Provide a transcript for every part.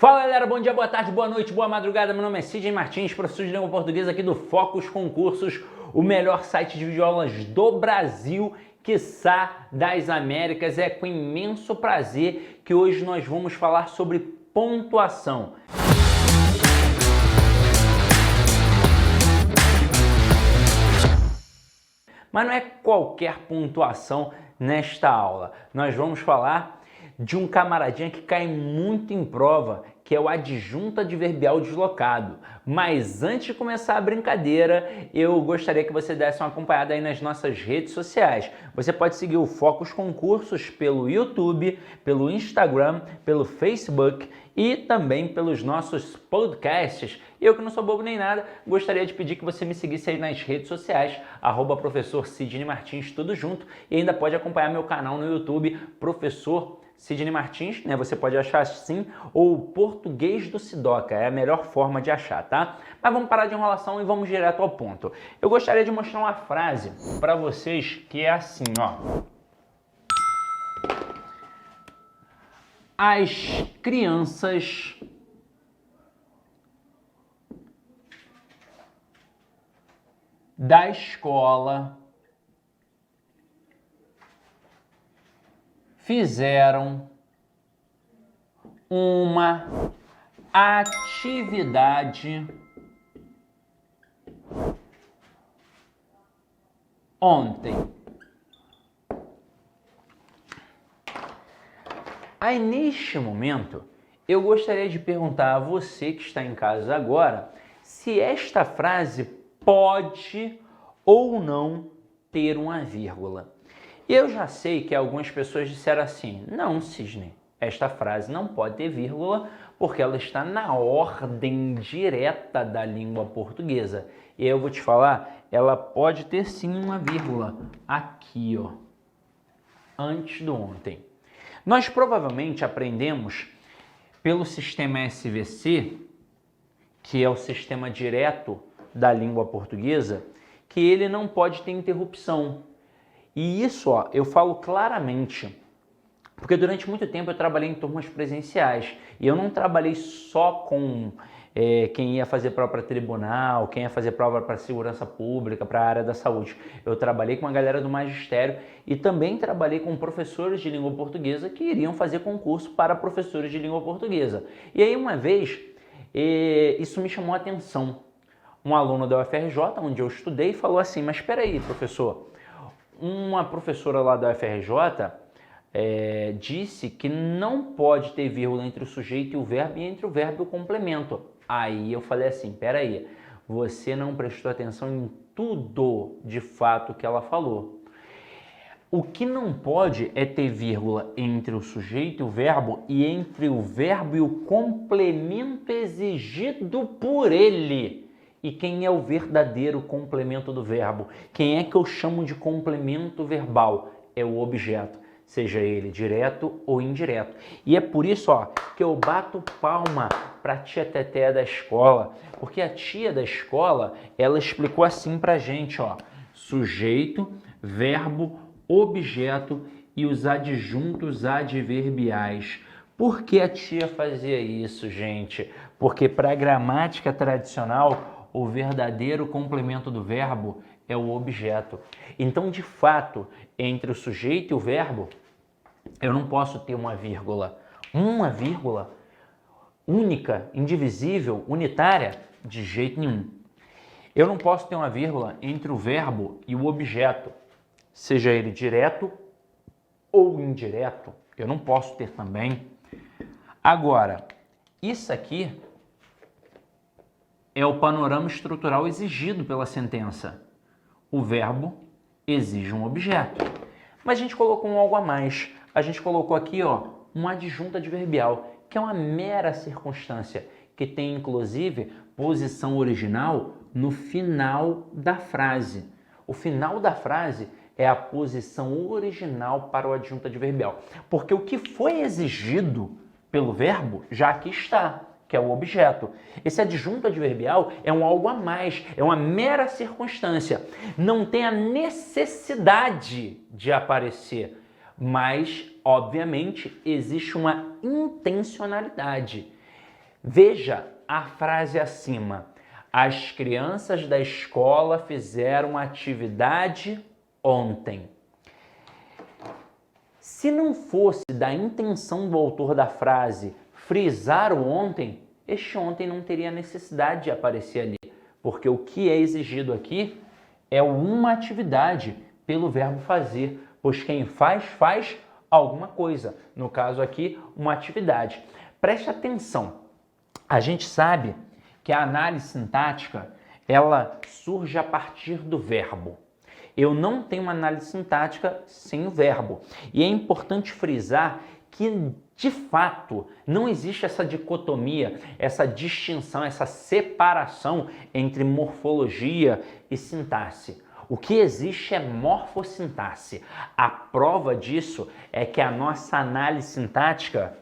Fala galera, bom dia, boa tarde, boa noite, boa madrugada. Meu nome é Sidney Martins, professor de língua portuguesa aqui do Focus Concursos, o melhor site de videoaulas do Brasil, quiçá das Américas. É com imenso prazer que hoje nós vamos falar sobre pontuação. Mas não é qualquer pontuação nesta aula. Nós vamos falar de um camaradinha que cai muito em prova, que é o adjunto adverbial deslocado. Mas antes de começar a brincadeira, eu gostaria que você desse uma acompanhada aí nas nossas redes sociais. Você pode seguir o Focus Concursos pelo YouTube, pelo Instagram, pelo Facebook e também pelos nossos podcasts. Eu que não sou bobo nem nada, gostaria de pedir que você me seguisse aí nas redes sociais, @professor Sidney Martins, tudo junto, e ainda pode acompanhar meu canal no YouTube, Professor Sidney Martins, né? Você pode achar assim, ou Português do Sidoca, é a melhor forma de achar, tá? Mas vamos parar de enrolação e vamos direto ao ponto. Eu gostaria de mostrar uma frase para vocês que é assim, ó. As crianças da escola fizeram uma atividade ontem. Aí, neste momento, eu gostaria de perguntar a você que está em casa agora se esta frase pode ou não ter uma vírgula. Eu já sei que algumas pessoas disseram assim: não, Sidney, esta frase não pode ter vírgula porque ela está na ordem direta da língua portuguesa. E eu vou te falar, ela pode ter sim uma vírgula aqui, ó, antes do ontem. Nós provavelmente aprendemos pelo sistema SVC, que é o sistema direto da língua portuguesa, que ele não pode ter interrupção. E isso, ó, eu falo claramente, porque durante muito tempo eu trabalhei em turmas presenciais e eu não trabalhei só com quem ia fazer prova para tribunal, quem ia fazer prova para segurança pública, para a área da saúde. Eu trabalhei com a galera do magistério e também trabalhei com professores de língua portuguesa que iriam fazer concurso para professores de língua portuguesa. E aí uma vez, isso me chamou a atenção. Um aluno da UFRJ, onde eu estudei, falou assim: mas espera aí, professor, uma professora lá da UFRJ disse que não pode ter vírgula entre o sujeito e o verbo e entre o verbo e o complemento. Aí eu falei assim: peraí, você não prestou atenção em tudo de fato que ela falou. O que não pode é ter vírgula entre o sujeito e o verbo e entre o verbo e o complemento exigido por ele. E quem é o verdadeiro complemento do verbo? Quem é que eu chamo de complemento verbal? É o objeto, seja ele direto ou indireto. E é por isso, ó, que eu bato palma para a tia Teté da escola, porque a tia da escola, ela explicou assim pra gente, ó: sujeito, verbo, objeto e os adjuntos adverbiais. Por que a tia fazia isso, gente? Porque para a gramática tradicional, o verdadeiro complemento do verbo é o objeto. Então, de fato, entre o sujeito e o verbo, eu não posso ter uma vírgula. Uma vírgula única, indivisível, unitária, de jeito nenhum. Eu não posso ter uma vírgula entre o verbo e o objeto, seja ele direto ou indireto. Eu não posso ter também. Agora, isso aqui é o panorama estrutural exigido pela sentença. O verbo exige um objeto. Mas a gente colocou um algo a mais. A gente colocou aqui, ó, um adjunto adverbial, que é uma mera circunstância, que tem inclusive posição original no final da frase. O final da frase é a posição original para o adjunto adverbial. Porque o que foi exigido pelo verbo já aqui está, que é o objeto. Esse adjunto adverbial é um algo a mais, é uma mera circunstância. Não tem a necessidade de aparecer, mas, obviamente, existe uma intencionalidade. Veja a frase acima. As crianças da escola fizeram atividade ontem. Se não fosse da intenção do autor da frase frisar o ontem, este ontem não teria necessidade de aparecer ali, porque o que é exigido aqui é uma atividade pelo verbo fazer, pois quem faz, faz alguma coisa. No caso aqui, uma atividade. Preste atenção. A gente sabe que a análise sintática, ela surge a partir do verbo. Eu não tenho uma análise sintática sem o verbo. E é importante frisar que, de fato, não existe essa dicotomia, essa distinção, essa separação entre morfologia e sintaxe. O que existe é morfossintaxe. A prova disso é que a nossa análise sintática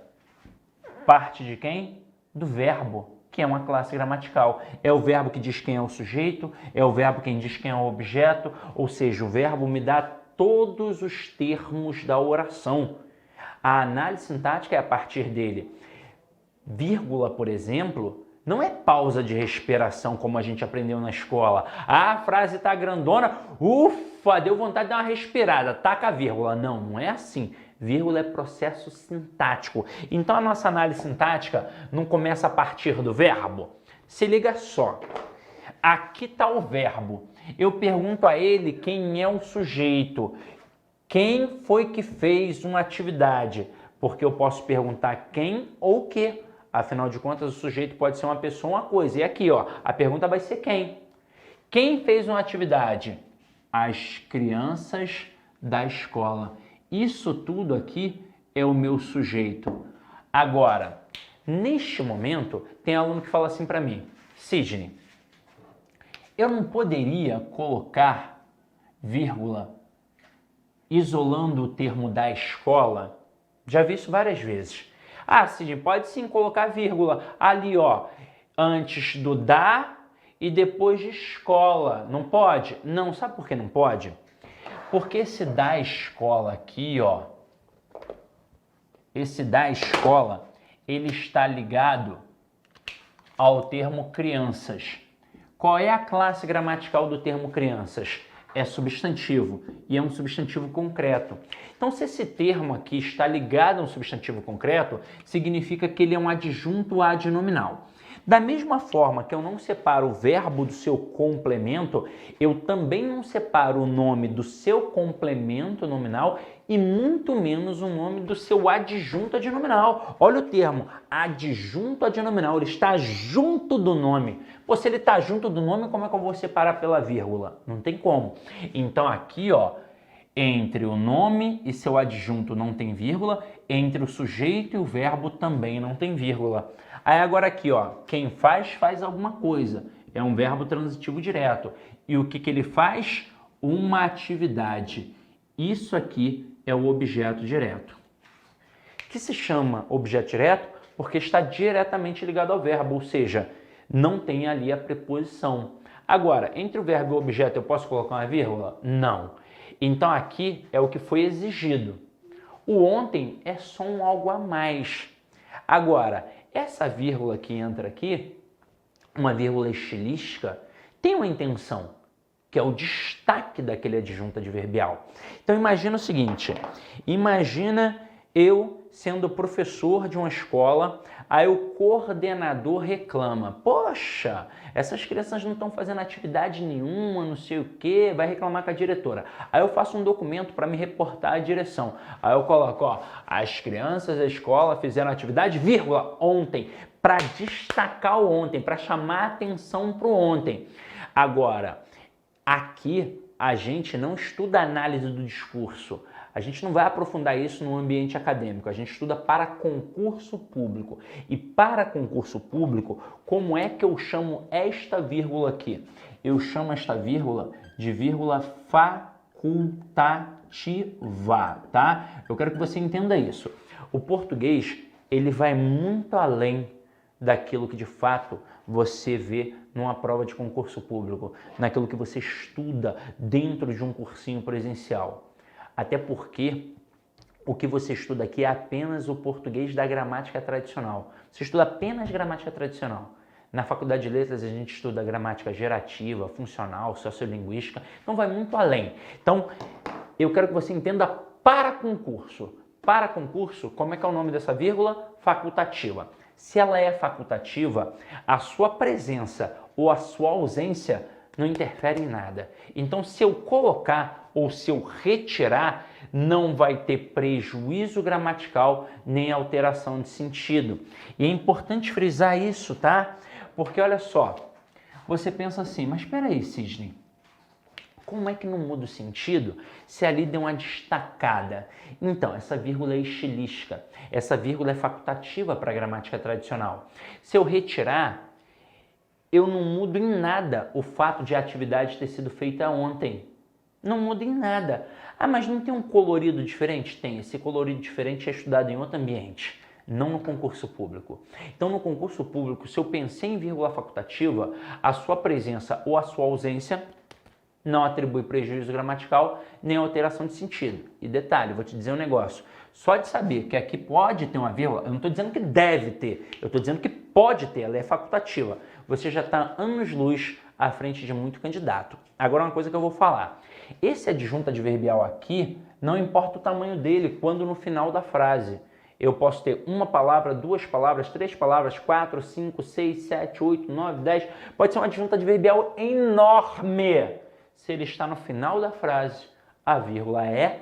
parte de quem? Do verbo, que é uma classe gramatical. É o verbo que diz quem é o sujeito, é o verbo quem diz quem é o objeto, ou seja, o verbo me dá todos os termos da oração. A análise sintática é a partir dele. Vírgula, por exemplo, não é pausa de respiração como a gente aprendeu na escola. Ah, a frase está grandona, ufa, deu vontade de dar uma respirada, taca a vírgula. Não, não é assim. Vírgula é processo sintático. Então a nossa análise sintática não começa a partir do verbo. Se liga só. Aqui está o verbo. Eu pergunto a ele quem é o sujeito. Quem foi que fez uma atividade? Porque eu posso perguntar quem ou o que. Afinal de contas, o sujeito pode ser uma pessoa ou uma coisa. E aqui, ó, a pergunta vai ser quem? Quem fez uma atividade? As crianças da escola. Isso tudo aqui é o meu sujeito. Agora, neste momento, tem aluno que fala assim para mim, Sidney, eu não poderia colocar vírgula isolando o termo da escola? Já vi isso várias vezes. Ah, Sidney, pode sim colocar vírgula ali, ó, antes do da e depois de escola. Não pode? Não. Sabe por que não pode? Porque esse da escola aqui, ó, esse da escola, ele está ligado ao termo crianças. Qual é a classe gramatical do termo crianças? É substantivo, e é um substantivo concreto. Então, se esse termo aqui está ligado a um substantivo concreto, significa que ele é um adjunto adnominal. Da mesma forma que eu não separo o verbo do seu complemento, eu também não separo o nome do seu complemento nominal e muito menos o nome do seu adjunto adnominal. Olha o termo, adjunto adnominal, ele está junto do nome. Pô, se ele está junto do nome, como é que eu vou separar pela vírgula? Não tem como. Então aqui, ó, entre o nome e seu adjunto não tem vírgula, entre o sujeito e o verbo também não tem vírgula. Aí agora aqui, ó, quem faz, faz alguma coisa. É um verbo transitivo direto. E o que ele faz? Uma atividade. Isso aqui é o objeto direto. Que se chama objeto direto porque está diretamente ligado ao verbo, ou seja, não tem ali a preposição. Agora, entre o verbo e o objeto eu posso colocar uma vírgula? Não. Então aqui é o que foi exigido. O ontem é só um algo a mais. Agora, essa vírgula que entra aqui, uma vírgula estilística, tem uma intenção, que é o destaque daquele adjunto adverbial. Então imagina o seguinte, imagina eu sendo professor de uma escola, aí o coordenador reclama, poxa, essas crianças não estão fazendo atividade nenhuma, não sei o que, vai reclamar com a diretora. Aí eu faço um documento para me reportar à direção. Aí eu coloco, ó, as crianças da escola fizeram atividade, vírgula, ontem, para destacar o ontem, para chamar a atenção para o ontem. Agora, aqui a gente não estuda a análise do discurso. A gente não vai aprofundar isso no ambiente acadêmico, a gente estuda para concurso público. E para concurso público, como é que eu chamo esta vírgula aqui? Eu chamo esta vírgula de vírgula facultativa, tá? Eu quero que você entenda isso. O português, ele vai muito além daquilo que de fato você vê numa prova de concurso público, naquilo que você estuda dentro de um cursinho presencial. Até porque o que você estuda aqui é apenas o português da gramática tradicional. Você estuda apenas gramática tradicional. Na Faculdade de Letras a gente estuda gramática gerativa, funcional, sociolinguística, então vai muito além. Então, eu quero que você entenda para concurso. Para concurso, como é que é o nome dessa vírgula? Facultativa. Se ela é facultativa, a sua presença ou a sua ausência não interfere em nada. Então, se eu colocar ou se eu retirar, não vai ter prejuízo gramatical nem alteração de sentido. E é importante frisar isso, tá? Porque olha só, você pensa assim, mas espera aí, Sidney, como é que não muda o sentido se ali deu uma destacada? Então, essa vírgula é estilística, essa vírgula é facultativa para a gramática tradicional. Se eu retirar, eu não mudo em nada o fato de a atividade ter sido feita ontem. Não muda em nada. Ah, mas não tem um colorido diferente? Tem. Esse colorido diferente é estudado em outro ambiente, não no concurso público. Então, no concurso público, se eu pensei em vírgula facultativa, a sua presença ou a sua ausência não atribui prejuízo gramatical nem alteração de sentido. E detalhe, vou te dizer um negócio. Só de saber que aqui pode ter uma vírgula, eu não estou dizendo que deve ter, eu estou dizendo que pode ter, ela é facultativa. Você já está anos-luz à frente de muito candidato. Agora uma coisa que eu vou falar. Esse adjunto adverbial aqui, não importa o tamanho dele, quando no final da frase. Eu posso ter uma palavra, duas palavras, três palavras, 4, 5, 6, 7, 8, 9, 10. Pode ser um adjunto adverbial enorme. Se ele está no final da frase, a vírgula é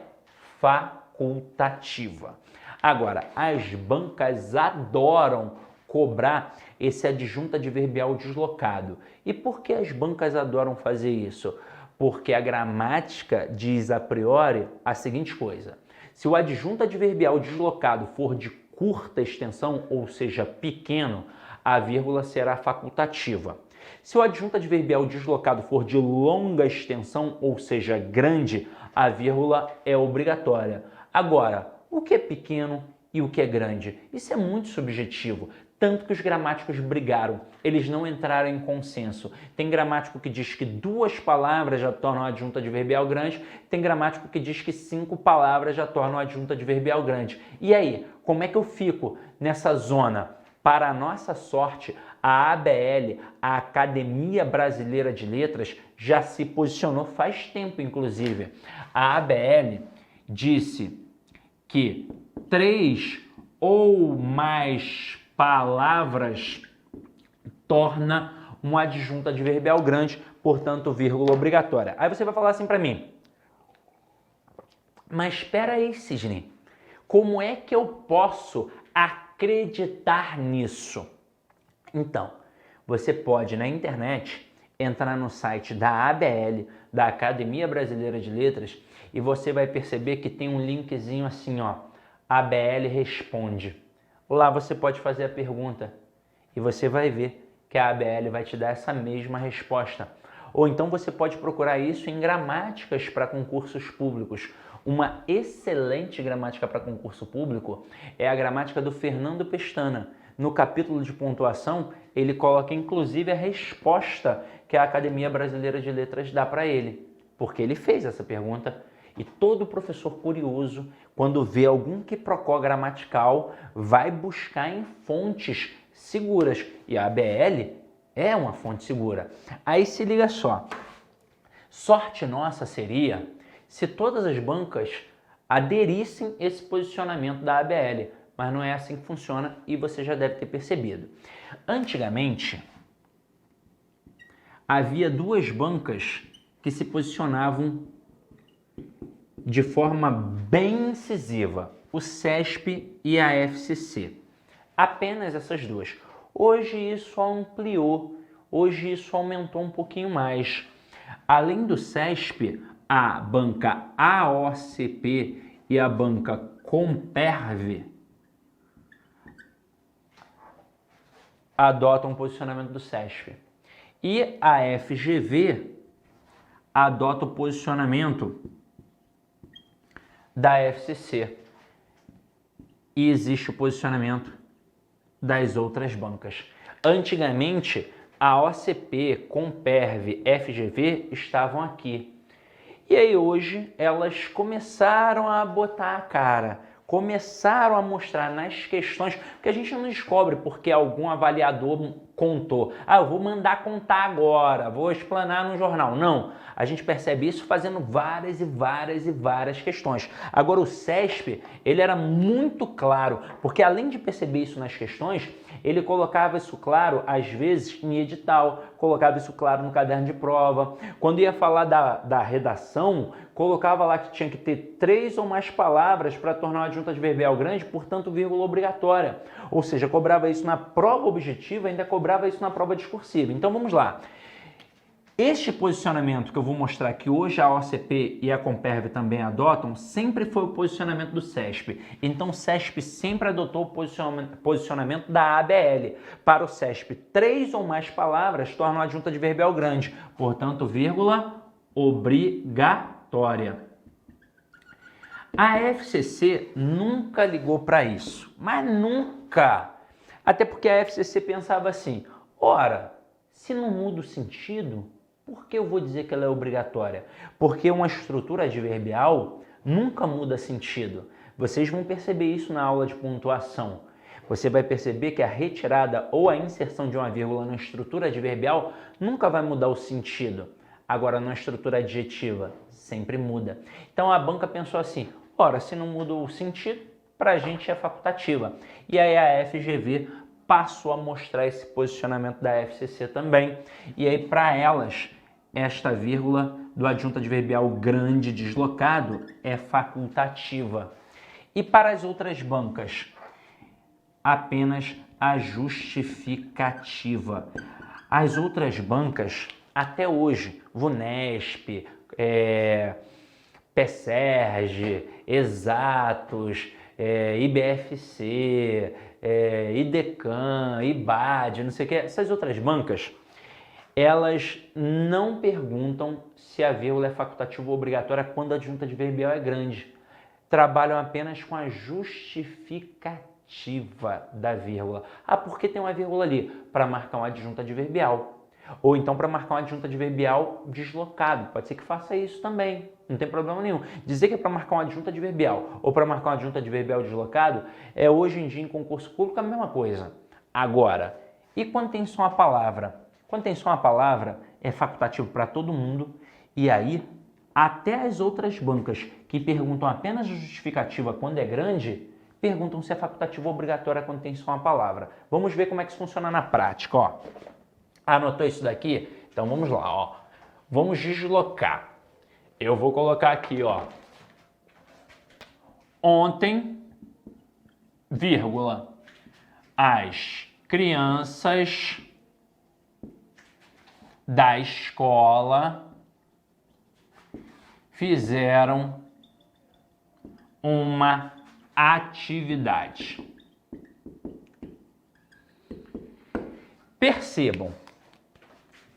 facultativa. Agora, as bancas adoram cobrar esse adjunto adverbial deslocado. E por que as bancas adoram fazer isso? Porque a gramática diz a priori a seguinte coisa. Se o adjunto adverbial deslocado for de curta extensão, ou seja, pequeno, a vírgula será facultativa. Se o adjunto adverbial deslocado for de longa extensão, ou seja, grande, a vírgula é obrigatória. Agora, o que é pequeno e o que é grande? Isso é muito subjetivo, tanto que os gramáticos brigaram, eles não entraram em consenso. Tem gramático que diz que 2 palavras já tornam adjunto adverbial grande, tem gramático que diz que 5 palavras já tornam adjunto adverbial grande. E aí, como é que eu fico nessa zona? Para a nossa sorte, a ABL, a Academia Brasileira de Letras, já se posicionou faz tempo, inclusive. A ABL disse que 3 ou mais palavras torna um adjunto adverbial grande, portanto, vírgula obrigatória. Aí você vai falar assim para mim, mas espera aí, Sidney, como é que eu posso acreditar nisso? Então, você pode na internet entrar no site da ABL, da Academia Brasileira de Letras, e você vai perceber que tem um linkzinho assim, ó, ABL Responde. Lá você pode fazer a pergunta e você vai ver que a ABL vai te dar essa mesma resposta. Ou então você pode procurar isso em gramáticas para concursos públicos. Uma excelente gramática para concurso público é a gramática do Fernando Pestana. No capítulo de pontuação, ele coloca inclusive a resposta que a Academia Brasileira de Letras dá para ele, porque ele fez essa pergunta. E todo professor curioso, quando vê algum quiprocó gramatical, vai buscar em fontes seguras. E a ABL é uma fonte segura. Aí se liga só. Sorte nossa seria se todas as bancas aderissem esse posicionamento da ABL. Mas não é assim que funciona e você já deve ter percebido. Antigamente, havia 2 bancas que se posicionavam de forma bem incisiva, o CESP e a FCC. Apenas essas 2. Hoje isso ampliou, hoje isso aumentou um pouquinho mais. Além do CESP, a banca AOCP e a banca Comperv adotam o posicionamento do CESP. E a FGV adota o posicionamento da FCC. E existe o posicionamento das outras bancas. Antigamente, a OCP, Comperv, FGV estavam aqui. E aí hoje elas começaram a botar a cara, começaram a mostrar nas questões, que a gente não descobre porque algum avaliador contou. Ah, eu vou mandar contar agora, vou explanar no jornal. Não, a gente percebe isso fazendo várias e várias e várias questões. Agora o CESP, ele era muito claro, porque além de perceber isso nas questões, ele colocava isso claro, às vezes, em edital, colocava isso claro no caderno de prova. Quando ia falar da redação, colocava lá que tinha que ter 3 ou mais palavras para tornar uma adjunta adverbial grande, portanto, vírgula obrigatória. Ou seja, cobrava isso na prova objetiva, ainda cobrava isso na prova discursiva. Então, vamos lá. Este posicionamento que eu vou mostrar que hoje a OCP e a Comperv também adotam, sempre foi o posicionamento do CESP. Então, o CESP sempre adotou o posicionamento da ABL. Para o CESP, 3 ou mais palavras tornam a adjunta adverbial grande. Portanto, vírgula obrigatória. A FCC nunca ligou para isso, mas nunca. Até porque a FCC pensava assim, ora, se não muda o sentido, por que eu vou dizer que ela é obrigatória? Porque uma estrutura adverbial nunca muda sentido. Vocês vão perceber isso na aula de pontuação. Você vai perceber que a retirada ou a inserção de uma vírgula na estrutura adverbial nunca vai mudar o sentido. Agora, na estrutura adjetiva, sempre muda. Então, a banca pensou assim, ora, se não muda o sentido, para a gente é facultativa. E aí a FGV passou a mostrar esse posicionamento da FCC também. E aí, para elas, esta vírgula do adjunto adverbial grande deslocado é facultativa. E para as outras bancas, apenas a justificativa. As outras bancas, até hoje, VUNESP, PESERG, Exatos, IBFC, IDECAN, IBAD, não sei o que, essas outras bancas, elas não perguntam se a vírgula é facultativa ou obrigatória quando a adjunta adverbial é grande. Trabalham apenas com a justificativa da vírgula. Ah, por que tem uma vírgula ali? Para marcar uma adjunta adverbial. Ou então para marcar uma adjunta adverbial deslocado. Pode ser que faça isso também. Não tem problema nenhum. Dizer que é para marcar uma adjunta adverbial ou para marcar uma adjunta adverbial deslocado é hoje em dia em concurso público a mesma coisa. Agora, e quando tem só uma palavra? Quando tem só uma palavra, é facultativo para todo mundo. E aí, até as outras bancas que perguntam apenas a justificativa quando é grande, perguntam se é facultativo ou obrigatória quando tem só uma palavra. Vamos ver como é que isso funciona na prática, ó. Anotou isso daqui? Então vamos lá, ó. Vamos deslocar. Eu vou colocar aqui, ó. Ontem, vírgula, as crianças da escola fizeram uma atividade. Percebam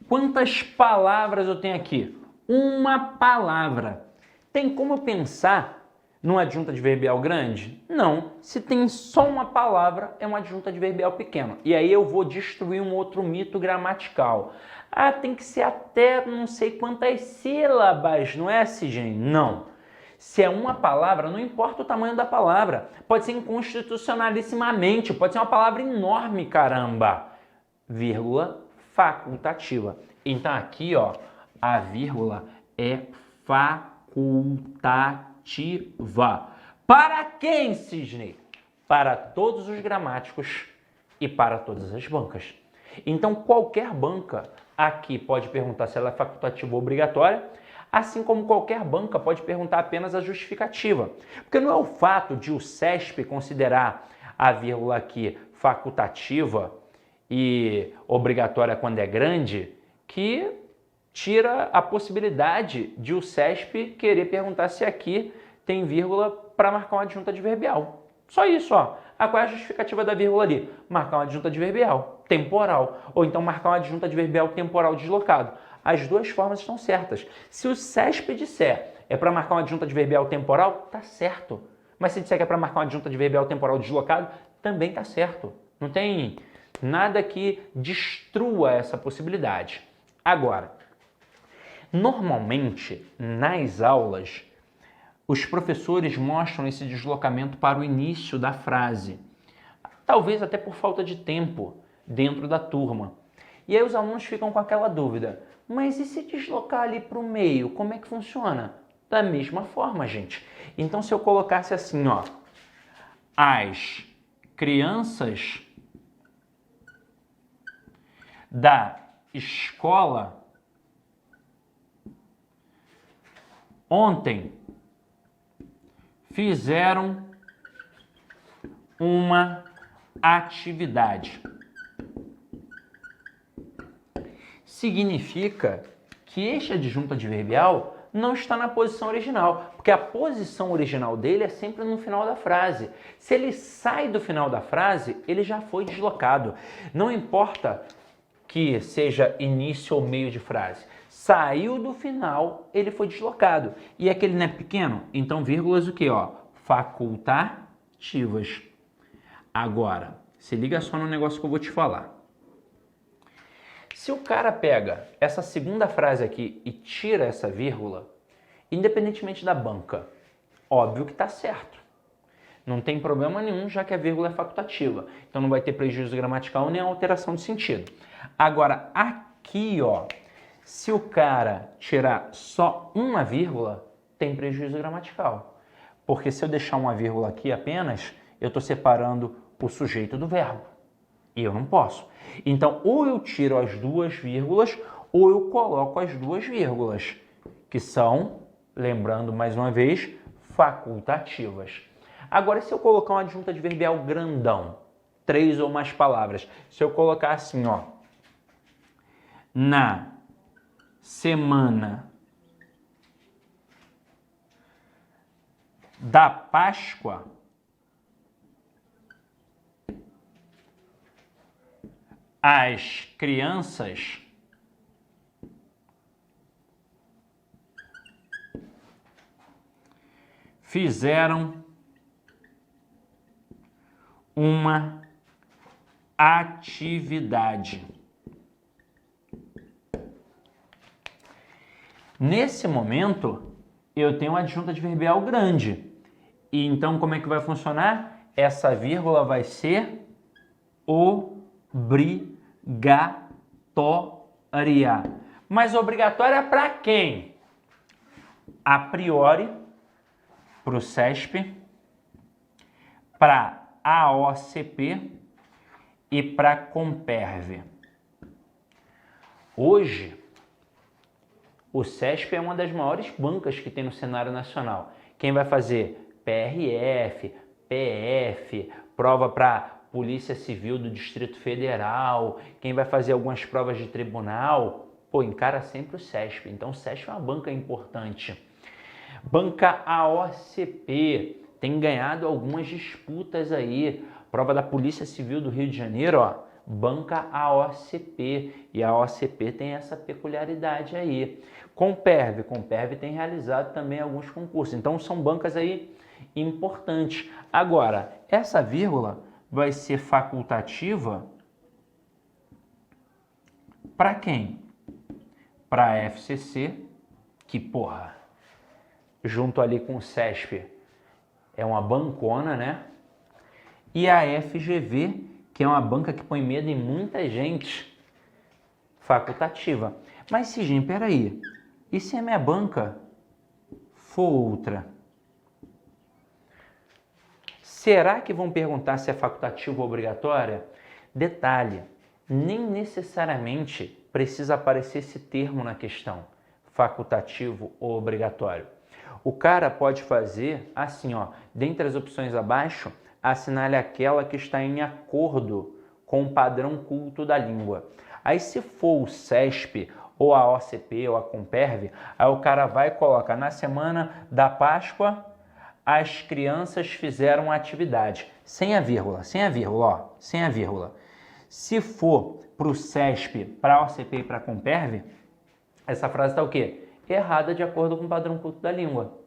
quantas palavras eu tenho aqui. Uma palavra. Tem como eu pensar numa adjunta adverbial grande? Não. Se tem só uma palavra, é uma adjunta adverbial pequena. E aí eu vou destruir um outro mito gramatical. Ah, tem que ser até não sei quantas sílabas, não é, Sigem? Não. Se é uma palavra, não importa o tamanho da palavra. Pode ser inconstitucionalissimamente, pode ser uma palavra enorme, caramba. Vírgula facultativa. Então aqui, ó, a vírgula é facultativa. Para quem, Cisne? Para todos os gramáticos e para todas as bancas. Então, qualquer banca aqui pode perguntar se ela é facultativa ou obrigatória, assim como qualquer banca pode perguntar apenas a justificativa. Porque não é o fato de o CESP considerar a vírgula aqui facultativa e obrigatória quando é grande que tira a possibilidade de o CESP querer perguntar se aqui tem vírgula para marcar uma adjunta adverbial. Só isso, ó. Qual é a justificativa da vírgula ali? Marcar uma adjunta adverbial temporal, ou então marcar uma adjunta adverbial temporal deslocado. As duas formas estão certas. Se o CESP disser é para marcar uma adjunta adverbial temporal, tá certo. Mas se disser que é para marcar uma adjunta adverbial temporal deslocado, também tá certo. Não tem nada que destrua essa possibilidade. Agora, normalmente, nas aulas, os professores mostram esse deslocamento para o início da frase, talvez até por falta de tempo dentro da turma. E aí os alunos ficam com aquela dúvida, mas e se deslocar ali para o meio, como é que funciona? Da mesma forma, gente. Então, se eu colocasse assim, ó, as crianças da escola ontem fizeram uma atividade. Significa que este adjunto adverbial não está na posição original, porque a posição original dele é sempre no final da frase. Se ele sai do final da frase, ele já foi deslocado. Não importa que seja início ou meio de frase. Saiu do final, ele foi deslocado. E aquele não é pequeno? Então, vírgulas o quê? Ó, facultativas. Agora, se liga só no negócio que eu vou te falar. Se o cara pega essa segunda frase aqui e tira essa vírgula, independentemente da banca, óbvio que está certo. Não tem problema nenhum, já que a vírgula é facultativa. Então não vai ter prejuízo gramatical nem alteração de sentido. Agora, aqui, ó, se o cara tirar só uma vírgula, tem prejuízo gramatical. Porque se eu deixar uma vírgula aqui apenas, eu estou separando o sujeito do verbo. E eu não posso. Então, ou eu tiro as duas vírgulas, ou eu coloco as duas vírgulas, que são, lembrando mais uma vez, facultativas. Agora, se eu colocar um adjunto adverbial grandão, 3 ou mais palavras, se eu colocar assim, ó, na semana da Páscoa, as crianças fizeram uma atividade. Nesse momento, eu tenho um adjunto adverbial grande. E então, como é que vai funcionar? Essa vírgula vai ser obrigatória. Mas obrigatória para quem? A priori, para o CESP, para a OCP e para a Comperv. Hoje, o CESP é uma das maiores bancas que tem no cenário nacional. Quem vai fazer PRF, PF, prova para Polícia Civil do Distrito Federal, quem vai fazer algumas provas de tribunal, pô, encara sempre o CESP. Então, o CESP é uma banca importante. Banca AOCP tem ganhado algumas disputas aí. Prova da Polícia Civil do Rio de Janeiro, ó, banca AOCP. E a AOCP tem essa peculiaridade aí. Comperv tem realizado também alguns concursos. Então, são bancas aí importantes. Agora, essa vírgula vai ser facultativa para quem? Para a FCC, que, porra, junto ali com o CESP, é uma bancona, né? E a FGV, que é uma banca que põe medo em muita gente, facultativa. Mas, Cidinho, peraí, e se a minha banca for outra? Será que vão perguntar se é facultativa ou obrigatória? Detalhe, nem necessariamente precisa aparecer esse termo na questão, facultativo ou obrigatório. O cara pode fazer assim, ó, dentre as opções abaixo, assinale aquela que está em acordo com o padrão culto da língua. Aí se for o CESP, ou a OCP, ou a Comperv, aí o cara vai colocar na semana da Páscoa, as crianças fizeram a atividade. Sem a vírgula, ó, sem a vírgula. Se for para o CESP, para a OCP e para a Comperv, essa frase está o quê? Errada de acordo com o padrão culto da língua.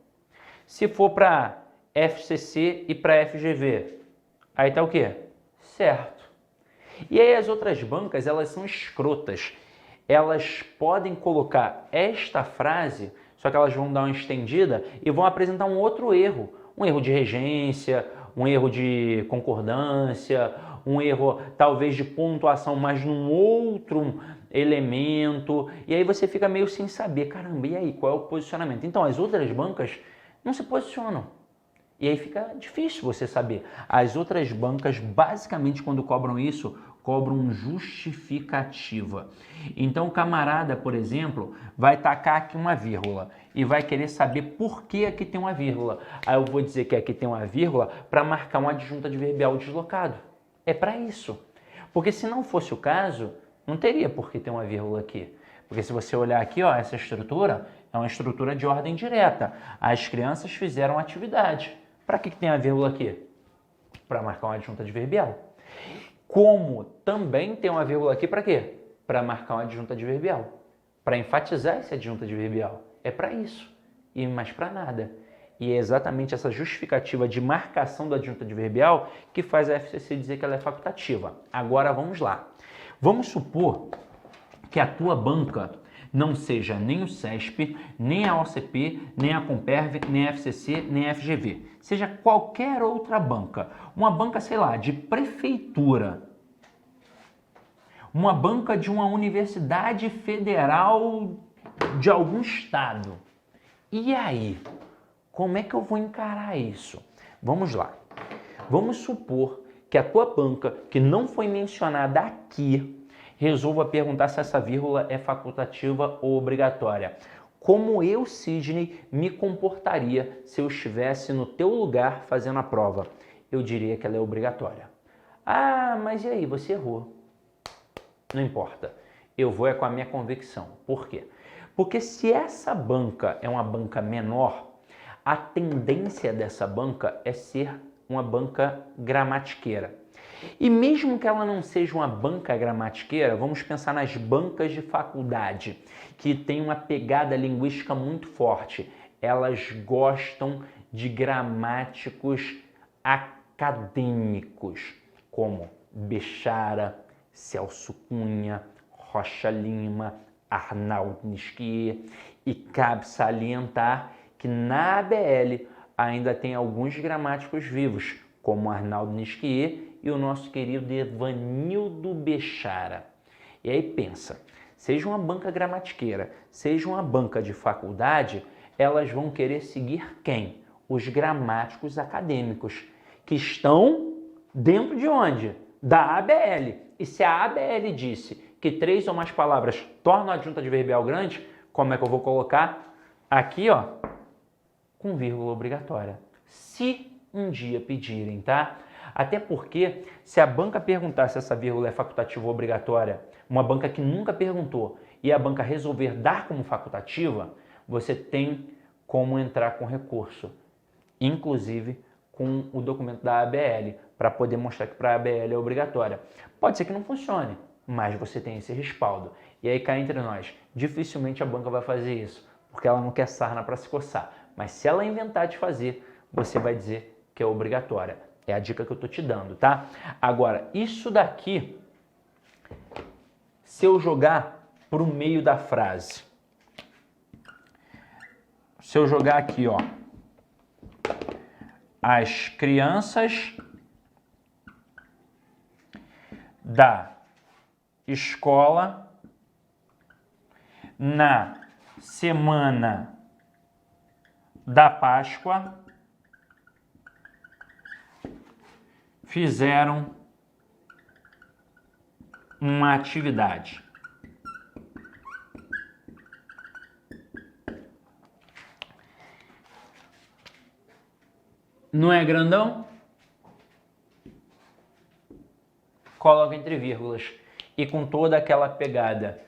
Se for para FCC e para FGV, aí está o quê? Certo. E aí as outras bancas, elas são escrotas. Elas podem colocar esta frase, só que elas vão dar uma estendida e vão apresentar um outro erro. Um erro de regência, um erro de concordância, um erro talvez de pontuação, mas num outro elemento. E aí você fica meio sem saber, caramba, e aí, qual é o posicionamento? Então, as outras bancas não se posicionam. E aí fica difícil você saber. As outras bancas, basicamente, quando cobram isso, cobram justificativa. Então, o camarada, por exemplo, vai tacar aqui uma vírgula e vai querer saber por que aqui tem uma vírgula. Aí eu vou dizer que aqui tem uma vírgula para marcar um adjunto adverbial deslocado. É para isso. Porque se não fosse o caso, não teria por que ter uma vírgula aqui. Porque se você olhar aqui, ó, essa estrutura é uma estrutura de ordem direta. As crianças fizeram atividade. Para que tem a vírgula aqui? Para marcar um adjunto adverbial. Como também tem uma vírgula aqui para quê? Para marcar um adjunto adverbial. Para enfatizar esse adjunto adverbial. É para isso. E mais para nada. E é exatamente essa justificativa de marcação do adjunto adverbial que faz a FCC dizer que ela é facultativa. Agora vamos lá. Vamos supor que a tua banca não seja nem o CESP, nem a OCP, nem a Comperv, nem a FCC, nem a FGV. Seja qualquer outra banca. Uma banca, sei lá, de prefeitura. Uma banca de uma universidade federal de algum estado. E aí? Como é que eu vou encarar isso? Vamos lá. Vamos supor que a tua banca, que não foi mencionada aqui, resolva perguntar se essa vírgula é facultativa ou obrigatória. Como eu, Sidney, me comportaria se eu estivesse no teu lugar fazendo a prova? Eu diria que ela é obrigatória. Ah, mas e aí? Você errou. Não importa. Eu vou com a minha convicção. Por quê? Porque se essa banca é uma banca menor, a tendência dessa banca é ser uma banca gramatiqueira. E mesmo que ela não seja uma banca gramatiqueira, vamos pensar nas bancas de faculdade, que tem uma pegada linguística muito forte. Elas gostam de gramáticos acadêmicos, como Bechara, Celso Cunha, Rocha Lima, Arnaldo Nisquier. E cabe salientar que na ABL ainda tem alguns gramáticos vivos, como Arnaldo Nisquier e o nosso querido Evanildo Bechara. E aí pensa, seja uma banca gramatiqueira, seja uma banca de faculdade, elas vão querer seguir quem? Os gramáticos acadêmicos, que estão dentro de onde? Da ABL. E se a ABL disse que 3 ou mais palavras tornam a adjunta adverbial grande, como é que eu vou colocar? Aqui, ó, com vírgula obrigatória. Se um dia pedirem, tá? Até porque, se a banca perguntar se essa vírgula é facultativa ou obrigatória, uma banca que nunca perguntou, e a banca resolver dar como facultativa, você tem como entrar com recurso, inclusive com o documento da ABL, para poder mostrar que para a ABL é obrigatória. Pode ser que não funcione, mas você tem esse respaldo. E aí, cá entre nós, dificilmente a banca vai fazer isso, porque ela não quer sarna para se coçar. Mas se ela inventar de fazer, você vai dizer que é obrigatória. É a dica que eu estou te dando, tá? Agora, isso daqui, se eu jogar para o meio da frase, se eu jogar aqui, ó, as crianças da escola na semana da Páscoa fizeram uma atividade. Não é grandão? Coloca entre vírgulas e com toda aquela pegada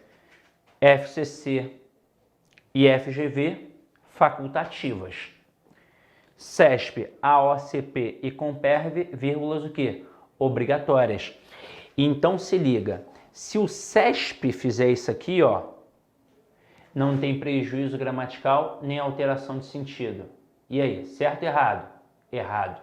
FCC e FGV facultativas. CESP, AOCP e Comperv, vírgulas o quê? Obrigatórias. Então se liga, se o CESP fizer isso aqui, ó, não tem prejuízo gramatical nem alteração de sentido. E aí, certo ou errado? Errado.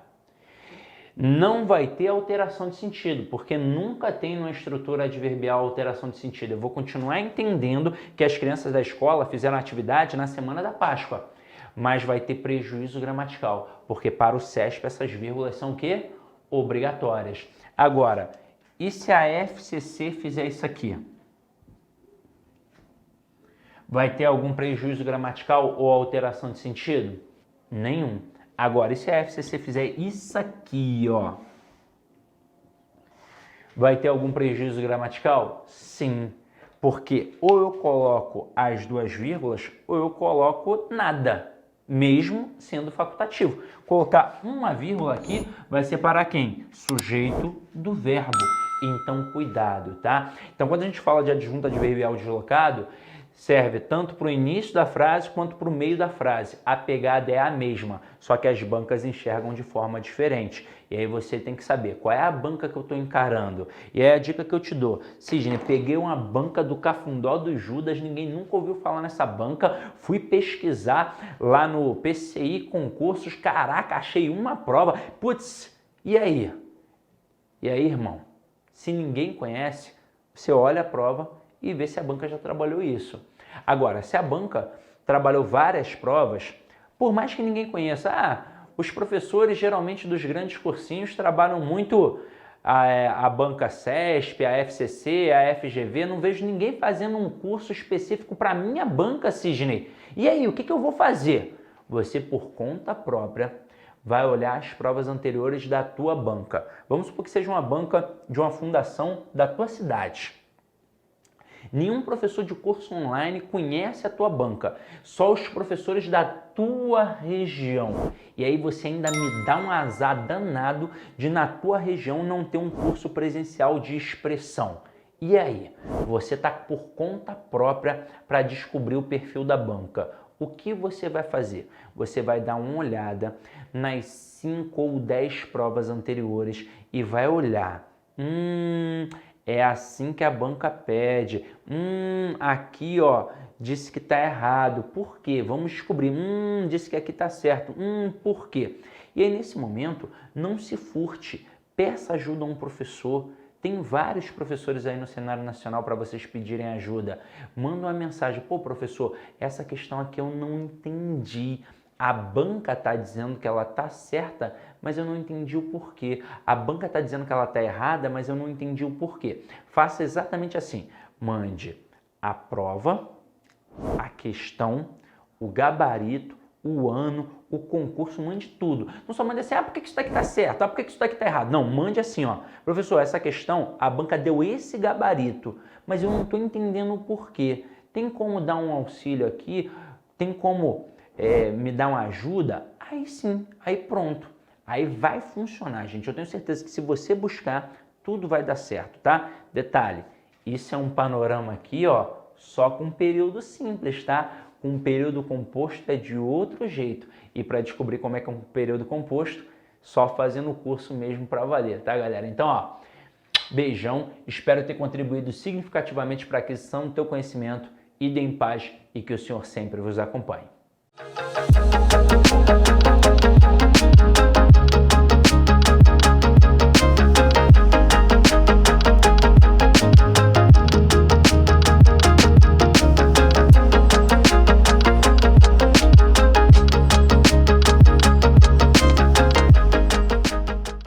Não vai ter alteração de sentido, porque nunca tem numa estrutura adverbial alteração de sentido. Eu vou continuar entendendo que as crianças da escola fizeram atividade na semana da Páscoa, mas vai ter prejuízo gramatical, porque para o CESP essas vírgulas são o quê? Obrigatórias. Agora, e se a FCC fizer isso aqui? Vai ter algum prejuízo gramatical ou alteração de sentido? Nenhum. Agora, e se a FCC fizer isso aqui, ó? Vai ter algum prejuízo gramatical? Sim. Porque ou eu coloco as duas vírgulas ou eu coloco nada, mesmo sendo facultativo. Colocar uma vírgula aqui vai separar quem? Sujeito do verbo. Então, cuidado, tá? Então, quando a gente fala de adjunto adverbial deslocado, serve tanto para o início da frase quanto para o meio da frase. A pegada é a mesma, só que as bancas enxergam de forma diferente. E aí você tem que saber qual é a banca que eu estou encarando. E aí a dica que eu te dou: Sidney, peguei uma banca do Cafundó do Judas, ninguém nunca ouviu falar nessa banca, fui pesquisar lá no PCI Concursos, caraca, achei uma prova. Putz, e aí? E aí, irmão? Se ninguém conhece, você olha a prova e ver se a banca já trabalhou isso. Agora, se a banca trabalhou várias provas, por mais que ninguém conheça, os professores geralmente dos grandes cursinhos trabalham muito a banca CESP, a FCC, a FGV, não vejo ninguém fazendo um curso específico para a minha banca, Sidney. E aí, o que eu vou fazer? Você, por conta própria, vai olhar as provas anteriores da tua banca. Vamos supor que seja uma banca de uma fundação da tua cidade. Nenhum professor de curso online conhece a tua banca, só os professores da tua região. E aí você ainda me dá um azar danado de na tua região não ter um curso presencial de expressão. E aí? Você está por conta própria para descobrir o perfil da banca. O que você vai fazer? Você vai dar uma olhada nas 5 ou 10 provas anteriores e vai olhar. É assim que a banca pede. Aqui, ó, disse que está errado. Por quê? Vamos descobrir. Disse que aqui está certo. Por quê? E aí, nesse momento, não se furte. Peça ajuda a um professor. Tem vários professores aí no cenário nacional para vocês pedirem ajuda. Manda uma mensagem. Pô, professor, essa questão aqui eu não entendi. A banca está dizendo que ela está certa, mas eu não entendi o porquê. A banca está dizendo que ela está errada, mas eu não entendi o porquê. Faça exatamente assim. Mande a prova, a questão, o gabarito, o ano, o concurso, mande tudo. Não só mande assim, por que isso daqui está certo? Por que isso daqui está errado? Não, mande assim, ó. Professor, essa questão, a banca deu esse gabarito, mas eu não estou entendendo o porquê. Tem como dar um auxílio aqui? Tem como me dar uma ajuda? Aí sim, aí pronto. Aí vai funcionar, gente. Eu tenho certeza que se você buscar, tudo vai dar certo, tá? Detalhe, isso é um panorama aqui, ó, só com período simples, tá? Com um período composto é de outro jeito. E para descobrir como é que é um período composto, só fazendo o curso mesmo para valer, tá, galera? Então, ó, beijão. Espero ter contribuído significativamente para a aquisição do teu conhecimento. Ide em paz e que o Senhor sempre vos acompanhe.